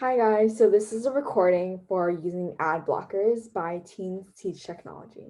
Hi guys, so this is a recording for using ad blockers by Teens Teach Technology.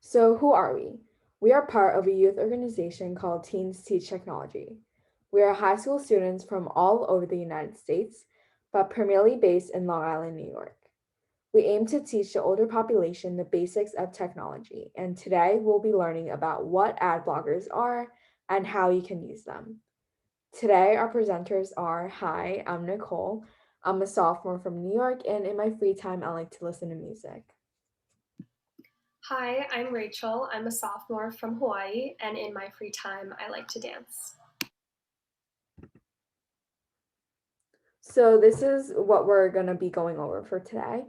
So who are we? We are part of a youth organization called Teens Teach Technology. We are high school students from all over the United States, but primarily based in Long Island, New York. We aim to teach the older population the basics of technology, and today we'll be learning about what ad blockers are and how you can use them. Today, our presenters are, hi, I'm Nicole. I'm a sophomore from New York, and in my free time, I like to listen to music. Hi, I'm Rachel. I'm a sophomore from Hawaii, and in my free time, I like to dance. So this is what we're going to be going over for today.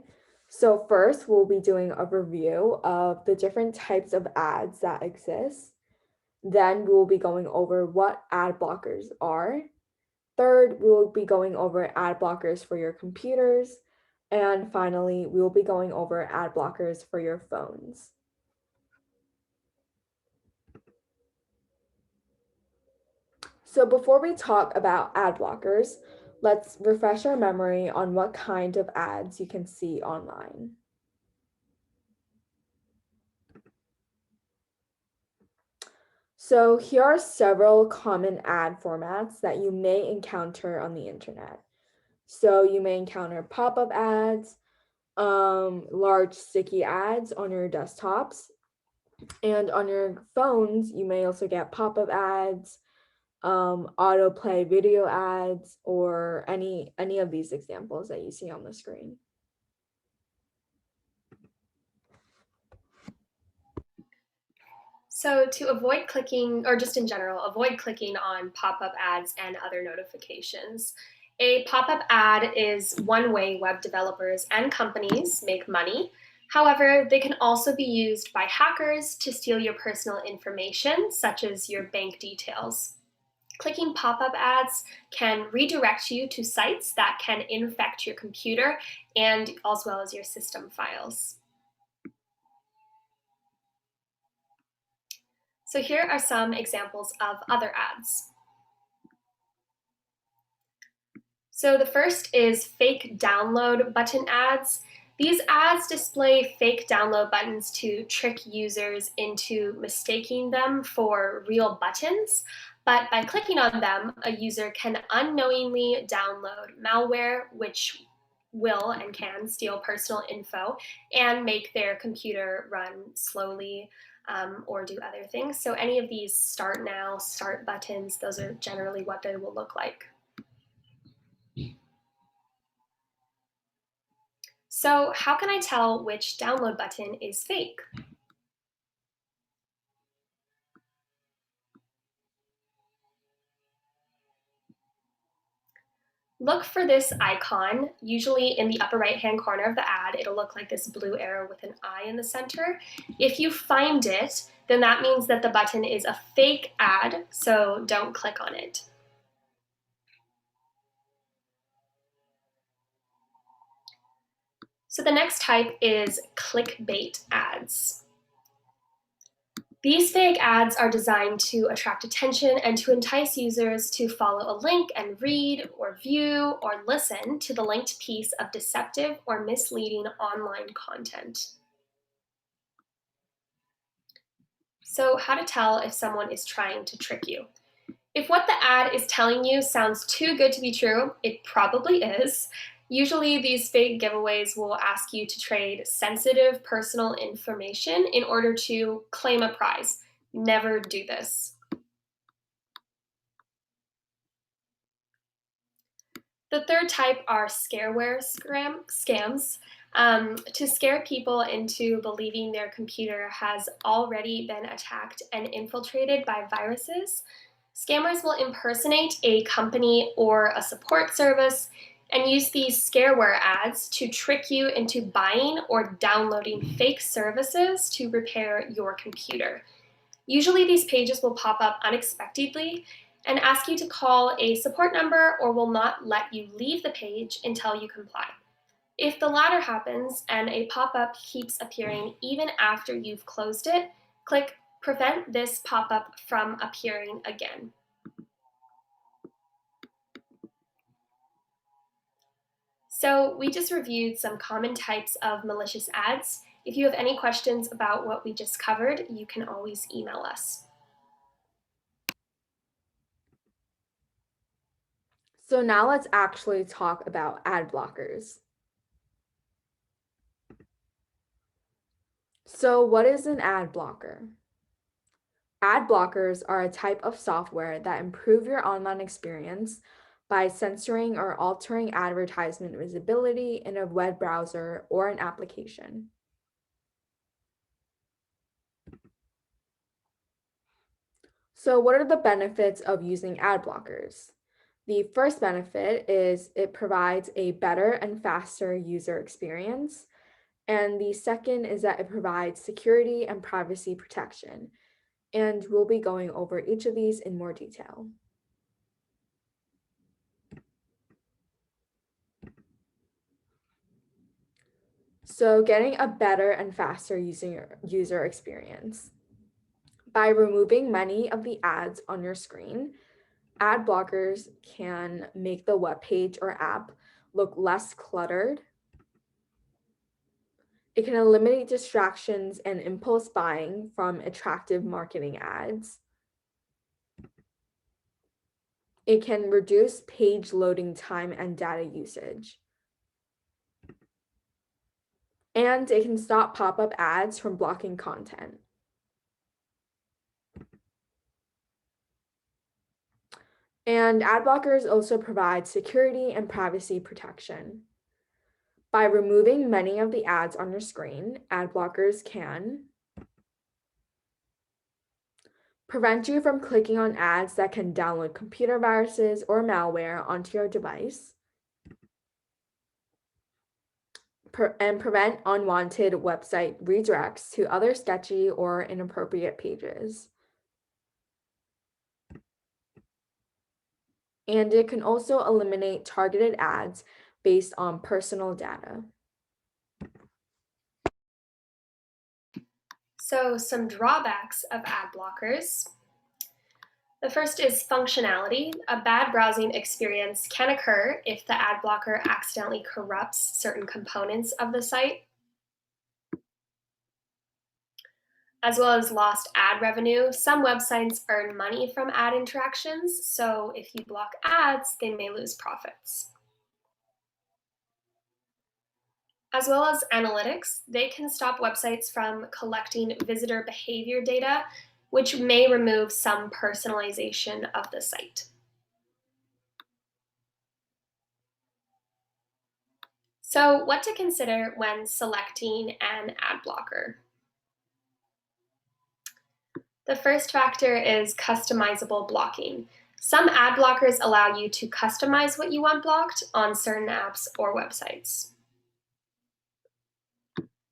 So first, we'll be doing a review of the different types of ads that exist. Then we will be going over what ad blockers are. Third, we will be going over ad blockers for your computers. And finally, we will be going over ad blockers for your phones. So before we talk about ad blockers, let's refresh our memory on what kind of ads you can see online. So here are several common ad formats that you may encounter on the internet. So you may encounter pop-up ads, large sticky ads on your desktops, and on your phones, you may also get pop-up ads, autoplay video ads, or any of these examples that you see on the screen. So to avoid clicking, or just in general, avoid clicking on pop-up ads and other notifications. A pop-up ad is one way web developers and companies make money. However, they can also be used by hackers to steal your personal information, such as your bank details. Clicking pop-up ads can redirect you to sites that can infect your computer and as well as your system files. So here are some examples of other ads. So the first is fake download button ads. These ads display fake download buttons to trick users into mistaking them for real buttons. But by clicking on them, a user can unknowingly download malware, which will and can steal personal info and make their computer run slowly or do other things. So any of these start now, start buttons, those are generally what they will look like. So how can I tell which download button is fake? Look for this icon. Usually in the upper right-hand corner of the ad, it'll look like this blue arrow with an eye in the center. If you find it, then that means that the button is a fake ad, so don't click on it. So the next type is clickbait ads. These fake ads are designed to attract attention and to entice users to follow a link and read or view or listen to the linked piece of deceptive or misleading online content. So how to tell if someone is trying to trick you. If what the ad is telling you sounds too good to be true, it probably is. Usually these fake giveaways will ask you to trade sensitive personal information in order to claim a prize. Never do this. The third type are scareware scams. To scare people into believing their computer has already been attacked and infiltrated by viruses. Scammers will impersonate a company or a support service and use these scareware ads to trick you into buying or downloading fake services to repair your computer. Usually these pages will pop up unexpectedly and ask you to call a support number or will not let you leave the page until you comply. If the latter happens and a pop-up keeps appearing even after you've closed it, click Prevent this pop-up from appearing again. So we just reviewed some common types of malicious ads. If you have any questions about what we just covered, you can always email us. So now let's actually talk about ad blockers. So what is an ad blocker? Ad blockers are a type of software that improve your online experience by censoring or altering advertisement visibility in a web browser or an application. So what are the benefits of using ad blockers? The first benefit is it provides a better and faster user experience. And the second is that it provides security and privacy protection. And we'll be going over each of these in more detail. So getting a better and faster user experience. By removing many of the ads on your screen, ad blockers can make the web page or app look less cluttered. It can eliminate distractions and impulse buying from attractive marketing ads. It can reduce page loading time and data usage. And it can stop pop-up ads from blocking content. And ad blockers also provide security and privacy protection. By removing many of the ads on your screen, ad blockers can prevent you from clicking on ads that can download computer viruses or malware onto your device, and prevent unwanted website redirects to other sketchy or inappropriate pages. And it can also eliminate targeted ads based on personal data. So some drawbacks of ad blockers. The first is functionality. A bad browsing experience can occur if the ad blocker accidentally corrupts certain components of the site, as well as lost ad revenue. Some websites earn money from ad interactions, so if you block ads, they may lose profits. As well as analytics, they can stop websites from collecting visitor behavior data, which may remove some personalization of the site. So, what to consider when selecting an ad blocker? The first factor is customizable blocking. Some ad blockers allow you to customize what you want blocked on certain apps or websites.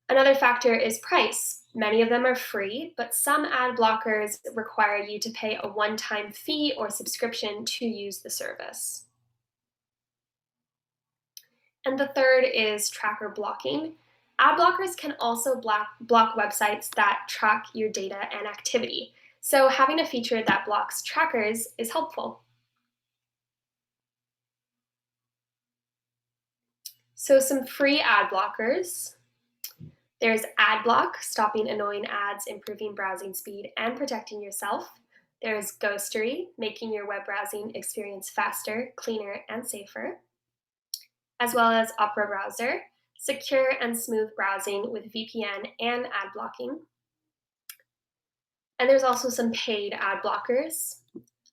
Another factor is price. Many of them are free, but some ad blockers require you to pay a one-time fee or subscription to use the service. And the third is tracker blocking. Ad blockers can also block websites that track your data and activity. So having a feature that blocks trackers is helpful. So some free ad blockers. There's Adblock, stopping annoying ads, improving browsing speed, and protecting yourself. There's Ghostery, making your web browsing experience faster, cleaner, and safer. As well as Opera Browser, secure and smooth browsing with VPN and ad blocking. And there's also some paid ad blockers.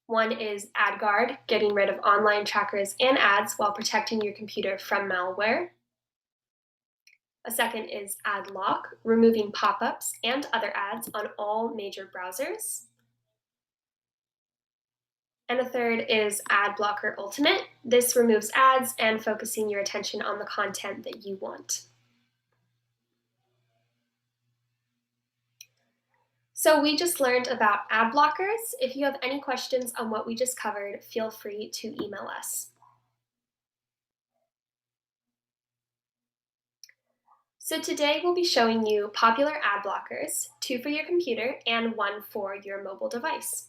One is AdGuard, getting rid of online trackers and ads while protecting your computer from malware. A second is Adblock, removing pop-ups and other ads on all major browsers. And a third is Ad Blocker Ultimate. This removes ads and focusing your attention on the content that you want. So we just learned about ad blockers. If you have any questions on what we just covered, feel free to email us. So today we'll be showing you popular ad blockers, 2 for your computer and 1 for your mobile device.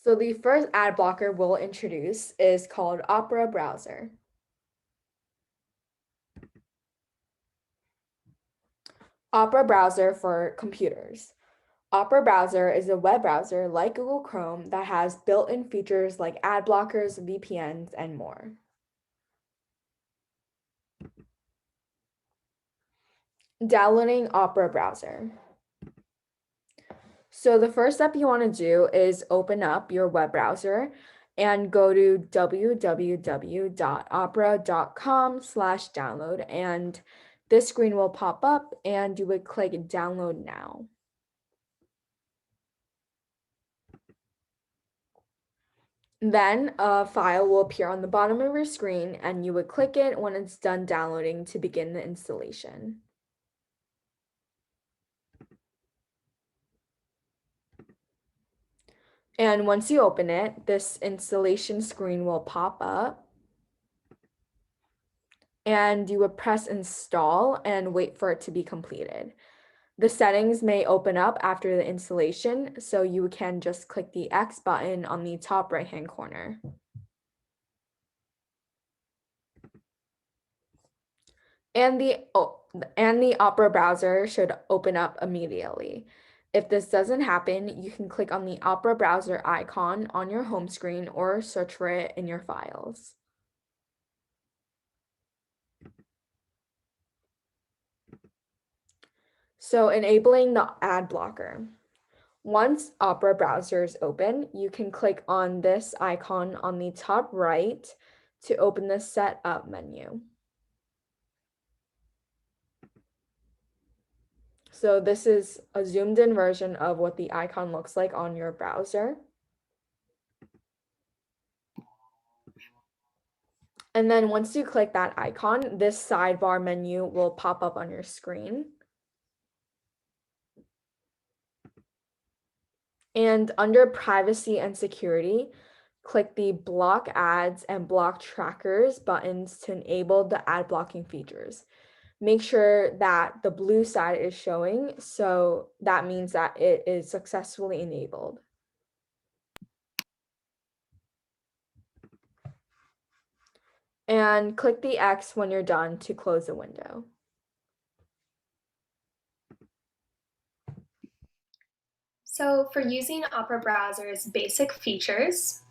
So the first ad blocker we'll introduce is called Opera Browser. Opera Browser for computers. Opera Browser is a web browser like Google Chrome that has built-in features like ad blockers, VPNs, and more. Downloading Opera Browser. So the first step you want to do is open up your web browser and go to www.opera.com/download, and this screen will pop up and you would click download now. Then a file will appear on the bottom of your screen and you would click it when it's done downloading to begin the installation. And once you open it, this installation screen will pop up and you would press install and wait for it to be completed. The settings may open up after the installation, so you can just click the X button on the top right-hand corner. And the Opera browser should open up immediately. If this doesn't happen, you can click on the Opera browser icon on your home screen or search for it in your files. So enabling the ad blocker. Once Opera browser is open, you can click on this icon on the top right to open the Setup menu. So this is a zoomed in version of what the icon looks like on your browser. And then once you click that icon, this sidebar menu will pop up on your screen. And under privacy and security, click the block ads and block trackers buttons to enable the ad blocking features. Make sure that the blue side is showing, so that means that it is successfully enabled. And click the X when you're done to close the window. So for using Opera Browser's basic features,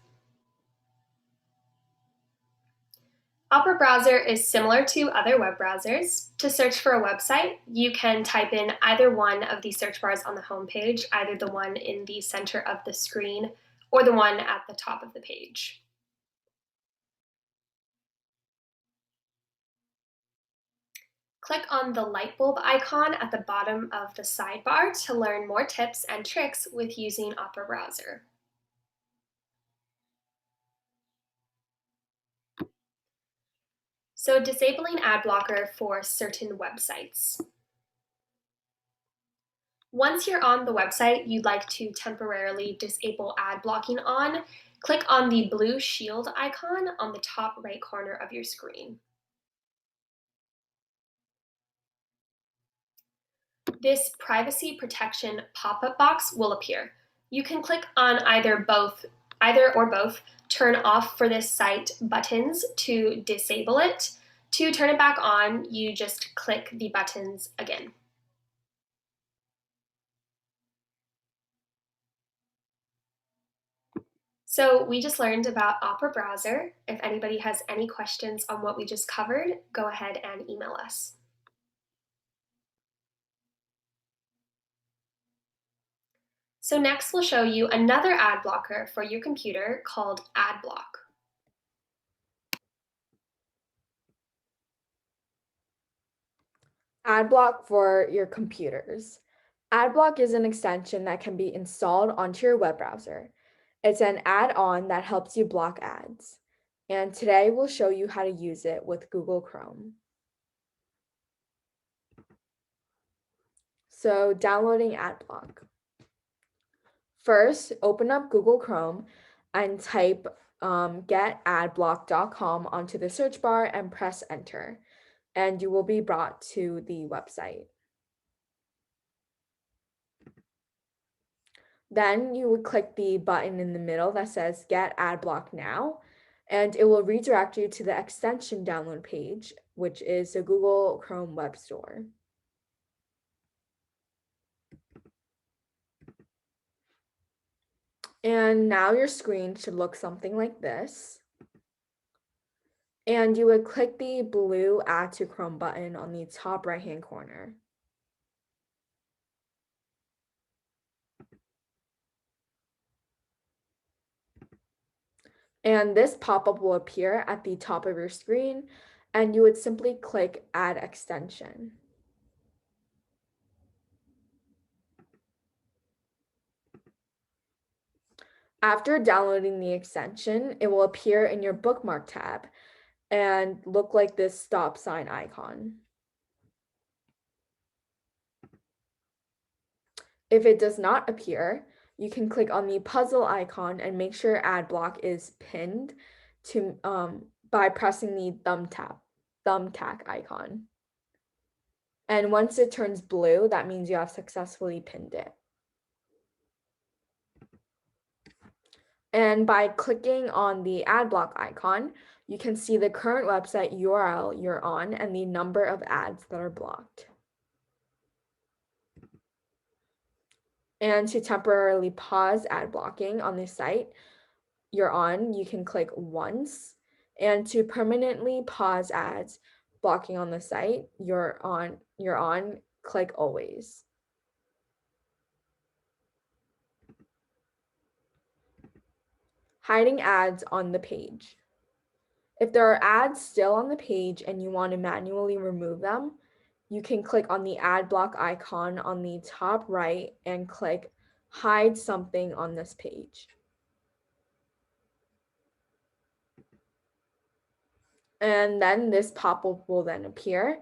Opera Browser is similar to other web browsers. To search for a website, you can type in either one of the search bars on the home page, either the one in the center of the screen or the one at the top of the page. Click on the light bulb icon at the bottom of the sidebar to learn more tips and tricks with using Opera Browser. So disabling ad blocker for certain websites. Once you're on the website you'd like to temporarily disable ad blocking on, click on the blue shield icon on the top right corner of your screen. This privacy protection pop-up box will appear. You can click on either or both turn off for this site buttons to disable it. To turn it back on, you just click the buttons again. So we just learned about Opera Browser. If anybody has any questions on what we just covered, go ahead and email us. So next we'll show you another ad blocker for your computer called Adblock. Adblock for your computers. Adblock is an extension that can be installed onto your web browser. It's an add-on that helps you block ads. And today we'll show you how to use it with Google Chrome. So downloading Adblock. First, open up Google Chrome and type getadblock.com onto the search bar and press enter, and you will be brought to the website. Then you would click the button in the middle that says Get Adblock Now, and it will redirect you to the extension download page, which is the Google Chrome Web Store. And now your screen should look something like this. And you would click the blue Add to Chrome button on the top right-hand corner. And this pop-up will appear at the top of your screen, and you would simply click Add Extension. After downloading the extension, it will appear in your bookmark tab and look like this stop sign icon. If it does not appear, you can click on the puzzle icon and make sure Adblock is pinned to by pressing the thumbtack icon. And once it turns blue, that means you have successfully pinned it. And by clicking on the Adblock icon, you can see the current website URL you're on and the number of ads that are blocked. And to temporarily pause ad blocking on the site you're on, you can click once. And to permanently pause ads blocking on the site you're on, click always. Hiding ads on the page. If there are ads still on the page and you want to manually remove them, you can click on the ad block icon on the top right and click Hide Something on this page. And then this pop-up will then appear.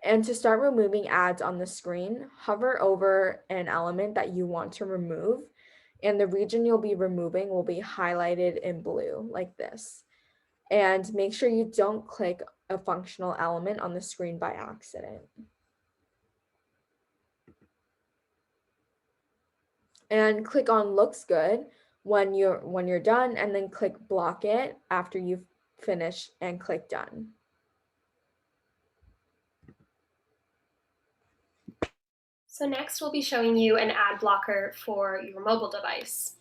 And to start removing ads on the screen, hover over an element that you want to remove, and the region you'll be removing will be highlighted in blue like this. And make sure you don't click a functional element on the screen by accident. And click on Looks Good when you're done, and then click Block It after you've finished and click Done. So next we'll be showing you an ad blocker for your mobile device.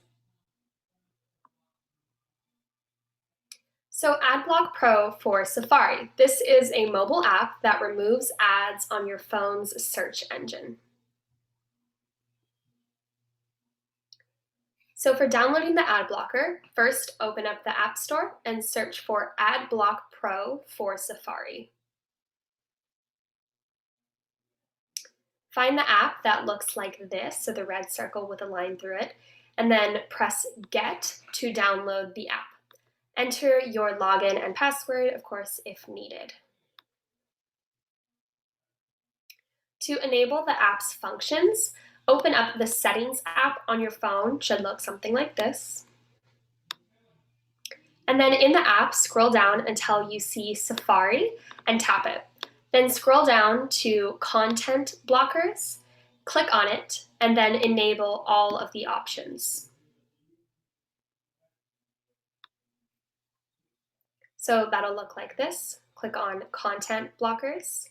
So Adblock Pro for Safari. This is a mobile app that removes ads on your phone's search engine. So for downloading the ad blocker, first open up the App Store and search for Adblock Pro for Safari. Find the app that looks like this, so the red circle with a line through it, and then press Get to download the app. Enter your login and password, of course, if needed. To enable the app's functions, open up the Settings app on your phone. Should look something like this. And then in the app, scroll down until you see Safari and tap it. Then scroll down to Content Blockers, click on it, and then enable all of the options. So that'll look like this. Click on Content Blockers,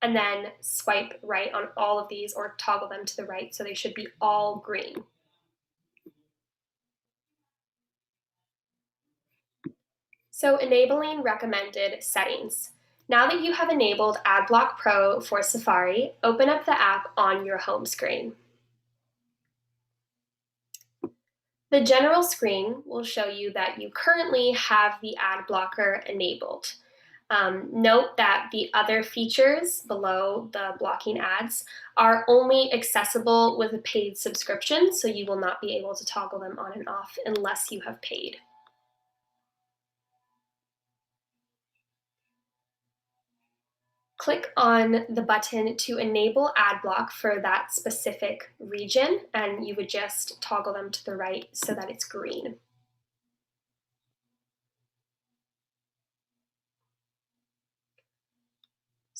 and then swipe right on all of these or toggle them to the right so they should be all green. So enabling recommended settings. Now that you have enabled Adblock Pro for Safari, open up the app on your home screen. The general screen will show you that you currently have the ad blocker enabled. Note that the other features below the blocking ads are only accessible with a paid subscription, so you will not be able to toggle them on and off unless you have paid. Click on the button to enable ad block for that specific region, and you would just toggle them to the right so that it's green.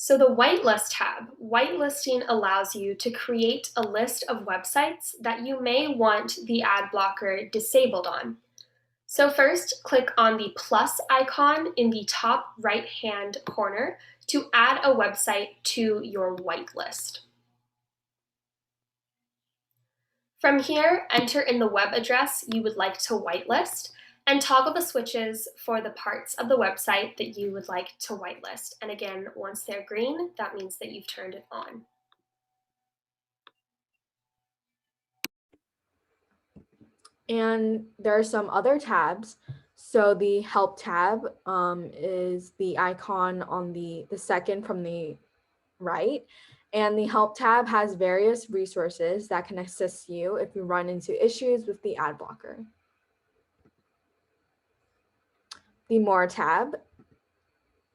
So the whitelist tab, whitelisting allows you to create a list of websites that you may want the ad blocker disabled on. So first, click on the plus icon in the top right-hand corner to add a website to your whitelist. From here, enter in the web address you would like to whitelist and toggle the switches for the parts of the website that you would like to whitelist. And again, once they're green, that means that you've turned it on. And there are some other tabs. So the help tab is the icon on the second from the right. And the help tab has various resources that can assist you if you run into issues with the ad blocker. The More tab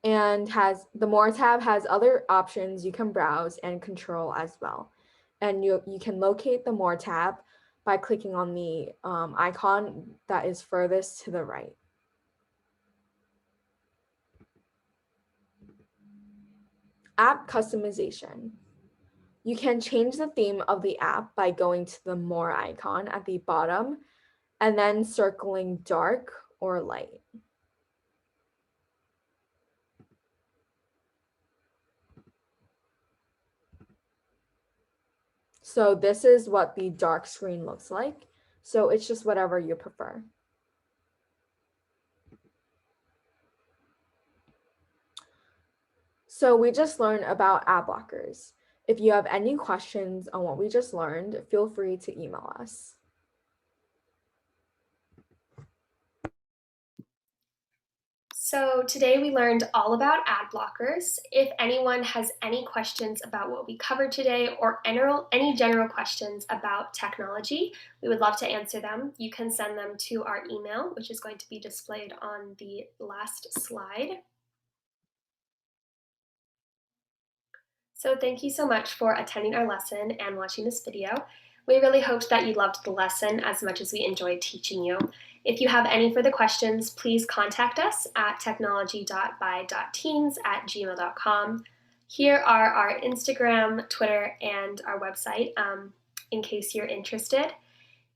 has other options you can browse and control as well. And you can locate the More tab by clicking on the icon that is furthest to the right. App customization. You can change the theme of the app by going to the More icon at the bottom and then circling dark or light. So this is what the dark screen looks like. So it's just whatever you prefer. So we just learned about ad blockers. If you have any questions on what we just learned, feel free to email us. So today we learned all about ad blockers. If anyone has any questions about what we covered today or any general questions about technology, we would love to answer them. You can send them to our email, which is going to be displayed on the last slide. So thank you so much for attending our lesson and watching this video. We really hoped that you loved the lesson as much as we enjoyed teaching you. If you have any further questions, please contact us at technology.by.teens@gmail.com. Here are our Instagram, Twitter, and our website in case you're interested.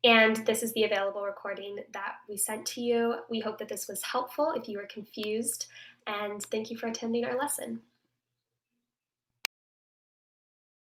And this is the available recording that we sent to you. We hope that this was helpful if you were confused, and thank you for attending our lesson.